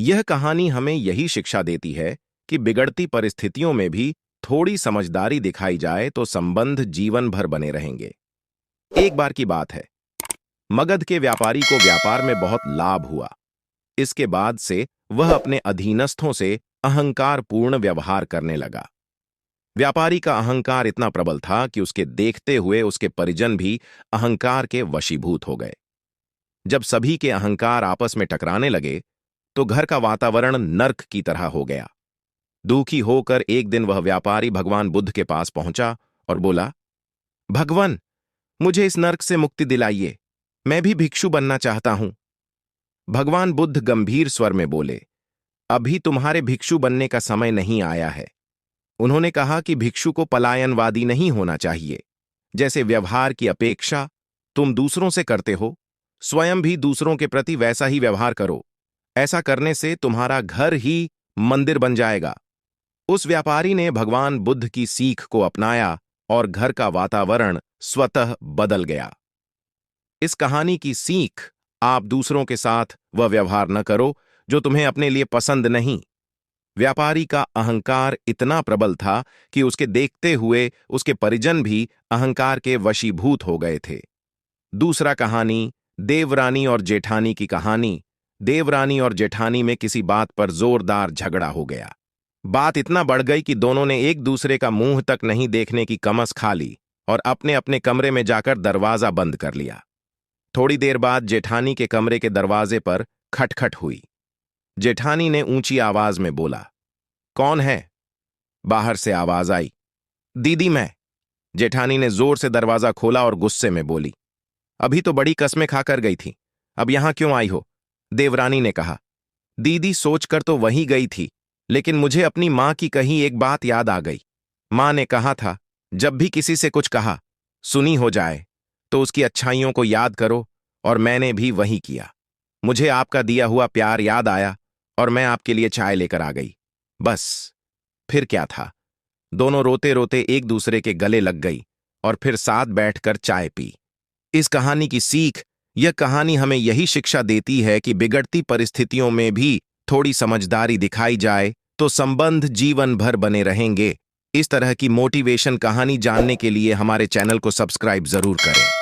यह कहानी हमें यही शिक्षा देती है कि बिगड़ती परिस्थितियों में भी थोड़ी समझदारी दिखाई जाए तो संबंध जीवन भर बने रहेंगे। एक बार की बात है, मगध के व्यापारी को व्यापार में बहुत लाभ हुआ। इसके बाद से वह अपने अधीनस्थों से अहंकारपूर्ण व्यवहार करने लगा। व्यापारी का अहंकार इतना प्रबल था कि उसके देखते हुए उसके परिजन भी अहंकार के वशीभूत हो गए। जब सभी के अहंकार आपस में टकराने लगे तो घर का वातावरण नर्क की तरह हो गया। दुखी होकर एक दिन वह व्यापारी भगवान बुद्ध के पास पहुंचा और बोला, भगवान, मुझे इस नर्क से मुक्ति दिलाइए, मैं भी भिक्षु बनना चाहता हूं। भगवान बुद्ध गंभीर स्वर में बोले, अभी तुम्हारे भिक्षु बनने का समय नहीं आया है। उन्होंने कहा कि भिक्षु को पलायनवादी नहीं होना चाहिए। जैसे व्यवहार की अपेक्षा तुम दूसरों से करते हो, स्वयं भी दूसरों के प्रति वैसा ही व्यवहार करो। ऐसा करने से तुम्हारा घर ही मंदिर बन जाएगा। उस व्यापारी ने भगवान बुद्ध की सीख को अपनाया और घर का वातावरण स्वतः बदल गया। इस कहानी की सीख, आप दूसरों के साथ वह व्यवहार न करो जो तुम्हें अपने लिए पसंद नहीं। व्यापारी का अहंकार इतना प्रबल था कि उसके देखते हुए उसके परिजन भी अहंकार के वशीभूत हो गए थे। दूसरा कहानी, देवरानी और जेठानी की कहानी। देवरानी और जेठानी में किसी बात पर जोरदार झगड़ा हो गया। बात इतना बढ़ गई कि दोनों ने एक दूसरे का मुंह तक नहीं देखने की कमस खा ली और अपने अपने कमरे में जाकर दरवाजा बंद कर लिया। थोड़ी देर बाद जेठानी के कमरे के दरवाजे पर खटखट हुई। जेठानी ने ऊंची आवाज में बोला, कौन है? बाहर से आवाज आई, दीदी मैं। जेठानी ने जोर से दरवाजा खोला और गुस्से में बोली, अभी तो बड़ी कस्में खाकर गई थी, अब यहां क्यों आई हो? देवरानी ने कहा, दीदी सोचकर तो वहीं गई थी, लेकिन मुझे अपनी मां की कही एक बात याद आ गई। मां ने कहा था, जब भी किसी से कुछ कहा सुनी हो जाए तो उसकी अच्छाइयों को याद करो, और मैंने भी वही किया। मुझे आपका दिया हुआ प्यार याद आया और मैं आपके लिए चाय लेकर आ गई। बस, फिर क्या था। दोनों रोते रोते एक दूसरे के गले लग गई और फिर साथ बैठकर चाय पी। इस कहानी की सीख, यह कहानी हमें यही शिक्षा देती है कि बिगड़ती परिस्थितियों में भी थोड़ी समझदारी दिखाई जाए तो संबंध जीवन भर बने रहेंगे। इस तरह की मोटिवेशन कहानी जानने के लिए हमारे चैनल को सब्सक्राइब जरूर करें।